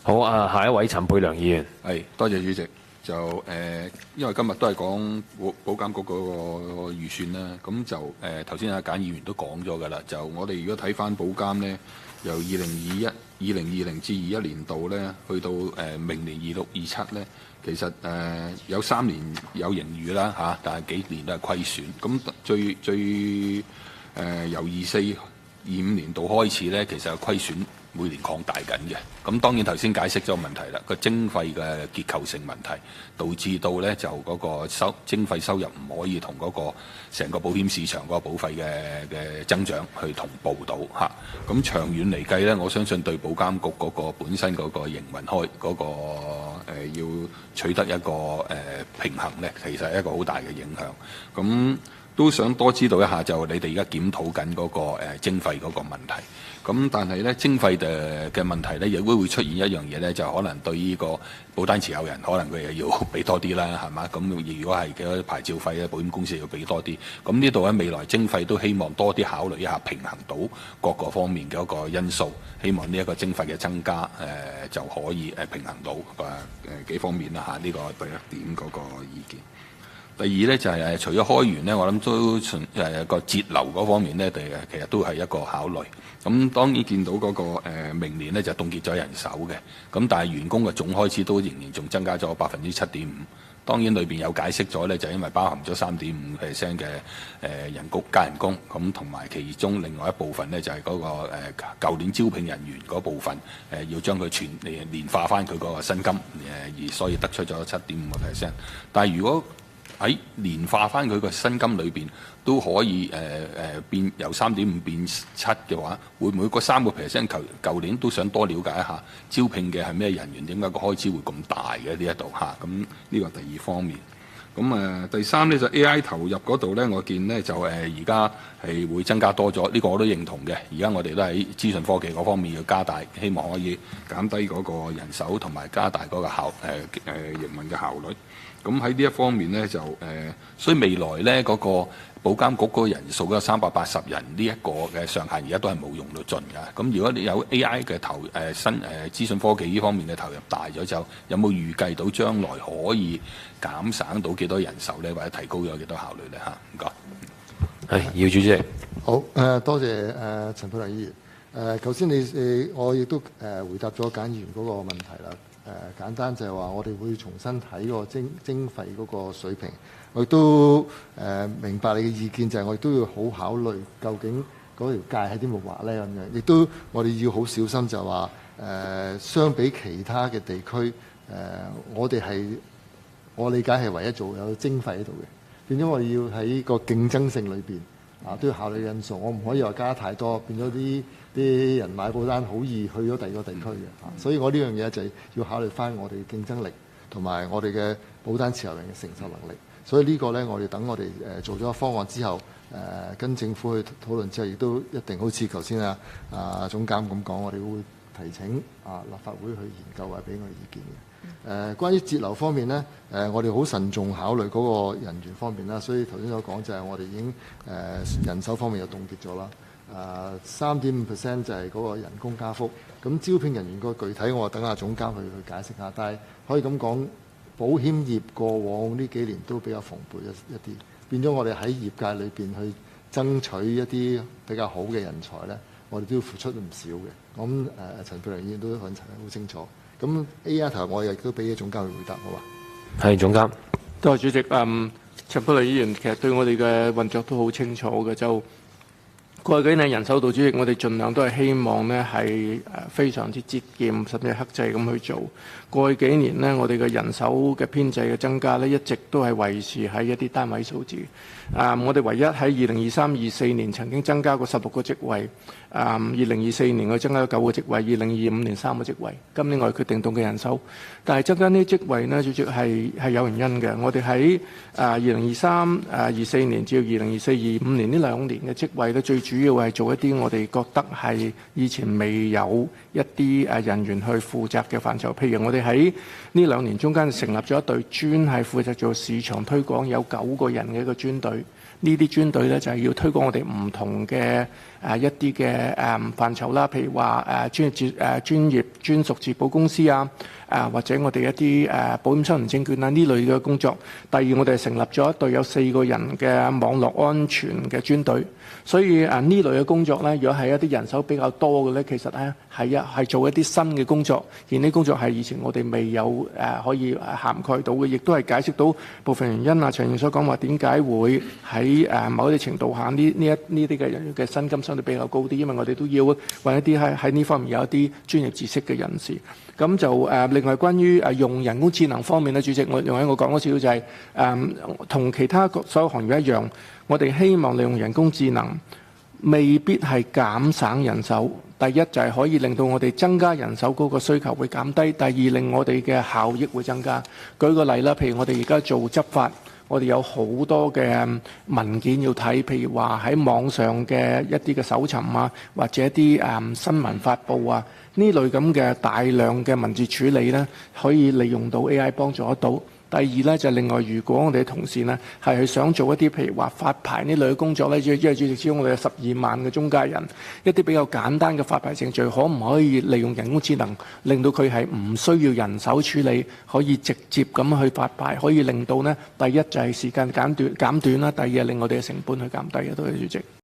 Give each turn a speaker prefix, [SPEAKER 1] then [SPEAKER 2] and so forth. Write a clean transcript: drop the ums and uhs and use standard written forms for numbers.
[SPEAKER 1] 好啊，下一位陳沛良議員。
[SPEAKER 2] 係，多謝主席。因為今日都係講保監局嗰個預算啦，咁就頭先阿簡議員都講咗㗎啦。就我哋如果睇翻保監呢，由2020至21年度呢，去到明年26、27呢，其實有3年有盈餘啦嚇，但係幾年都係虧損。咁由24、25年度開始呢，其實係虧損每年擴大緊嘅。咁當然頭先解釋咗問題啦，個徵費嘅結構性問題導致到呢就嗰個徵費收入唔可以同嗰個成個保險市場嗰個保費嘅增長去同步到嚇。咁長遠嚟計呢，我相信對保監局嗰個本身嗰個營運開嗰個要取得一個平衡呢，其實係一個好大嘅影響。咁都想多知道一下，就你哋而家檢討緊嗰個徵費嗰個問題。咁但係咧徵費嘅問題咧，亦都會出現一樣嘢咧，就可能對呢個保單持有人，可能佢又要俾多啲啦，係嘛？咁如果係嘅牌照費咧，保險公司要俾多啲。咁呢度喺未來徵費都希望多啲考慮一下，平衡到各個方面嘅一個因素。希望呢一個徵費嘅增加，就可以平衡到幾方面啦嚇。呢個第一點嗰個意見。第二咧就係除咗開源咧，我諗都個節流嗰方面咧，其實都係一個考慮。咁當然見到嗰個明年咧就凍結咗人手嘅，咁但係員工嘅總開支都仍然仲增加咗7.5%。當然裏邊有解釋咗咧，就因為包含咗3.5% 嘅人工加人工，咁同埋其中另外一部分咧就係嗰個舊年招聘人員嗰部分要將佢全年化翻佢嗰個薪金，而所以得出咗7.5%。但係如果喺年化翻佢個薪金裏邊都可以變由3.5變7嘅話，會唔會嗰3%舊年都想多了解一下招聘嘅係咩人員？點解個開支會咁大嘅呢一度嚇？咁呢個第二方面。咁第三呢，就 AI 投入嗰度呢，我見呢就而家係會增加多咗，呢個我都認同嘅。而家我哋都喺資訊科技嗰方面要加大，希望可以減低嗰個人手同埋加大嗰個營運嘅效率。咁喺呢一方面呢，就所以未來呢嗰個保監局嗰個人數嗰380人呢一個嘅上限，而家都係冇用到盡㗎。咁如果你有 AI 嘅新資訊科技呢方面嘅投入大咗，就有冇預計到將來可以減省到幾多人手呢？或者提高咗幾多效率呢？嚇，唔該。
[SPEAKER 1] 係姚主席。
[SPEAKER 3] 好，多謝陳沛良議員。頭先我亦都回答咗簡議員嗰個問題啦。簡單就係話，我哋會重新睇個徵費嗰個水平。我亦都明白你嘅意見，就係我亦都要好考慮究竟嗰條界喺邊度畫咧咁樣。亦都我哋要好小心，就係話相比其他嘅地區，我理解係唯一做有徵費喺度嘅。變咗我哋要喺個競爭性裏邊都要考慮因素。我唔可以話加太多，變咗啲人買保單好易去咗第二個地區嘅。所以我呢樣嘢就係要考慮翻我哋嘅競爭力同埋我哋嘅保單持有人嘅承受能力。所以呢個呢，我哋等我哋做咗個方案之後，跟政府去討論之後，亦都一定好似頭先總監咁講，我哋會提請立法會去研究或者俾我哋意見嘅。關於節流方面呢，我哋好慎重考慮嗰個人員方面啦。所以頭先所講就係我哋已經人手方面又凍結咗啦。3.5% 就係嗰個人工加幅。咁招聘人員個具體我等下總監去解釋下。但係可以咁講，保險業過往呢幾年都比較蓬勃一啲，變咗我哋喺業界裏邊去爭取一啲比較好嘅人才呢，我哋都要付出唔少嘅。咁陳沛良議員都很清楚。咁 AI 頭我亦都俾總監去回答，好嘛？
[SPEAKER 1] 係總監。
[SPEAKER 4] 多謝主席。陳沛良議員其實對我哋嘅運作都好清楚嘅，就過去幾年人手度主席，我哋盡量都係希望呢係非常之節儉，甚至係克制咁去做。過去幾年呢，我哋嘅人手嘅編制嘅增加呢，一直都係維持喺一啲單位數字。我哋唯一喺2023-24年曾經增加過16個職位，2024年我增加咗9個職位，2025年3個職位。今年我哋決定凍結人手，但係增加呢啲職位呢，主要係有原因嘅。我哋喺2023-24年至到2024-25年呢2年嘅職位呢，最主要係做一啲我哋覺得係以前未有一啲人員去負責嘅範疇，譬如我哋喺呢2年中間成立咗一隊專係負責做市場推廣，有9個人嘅一個專隊。呢啲專隊呢，就係要推廣我哋唔同嘅一啲嘅範疇啦，譬如話專業專屬自保公司啊，或者我哋一啲保險收銀證券啊呢類嘅工作。第二，我哋成立咗一隊有4個人嘅網絡安全嘅專隊。所以呢類嘅工作咧，如果係一啲人手比較多嘅咧，其實咧係做一啲新嘅工作，而呢工作係以前我哋未有可以涵蓋到嘅，亦都係解釋到部分原因啊。長遠所講話點解會喺某一啲程度下呢啲嘅人嘅薪金相對比較高啲，因為我哋都要揾一啲喺呢方面有一啲專業知識嘅人士。咁就另外關於用人工智能方面咧，主席，我講多少少就係同其他所有行業一樣，我哋希望利用人工智能未必係減省人手。第一就係可以令到我哋增加人手嗰個需求會減低，第二令我哋嘅效益會增加。舉個例啦，譬如我哋而家做執法，我哋有好多嘅文件要睇，譬如話喺網上嘅一啲嘅搜尋啊，或者一啲新聞發布啊，呢類咁嘅大量嘅文字處理呢，可以利用到 AI 幫助得到。第二呢，就另外，如果我哋嘅同事呢係想做一啲譬如話發牌呢類嘅工作呢，因為主席始終我哋有12萬嘅中介人，一啲比較簡單嘅發牌程序，可唔可以利用人工智能令到佢係唔需要人手處理，可以直接咁去發牌，可以令到呢第一就係時間減短啦，第二係令我哋嘅成本去減低嘅。多謝主席。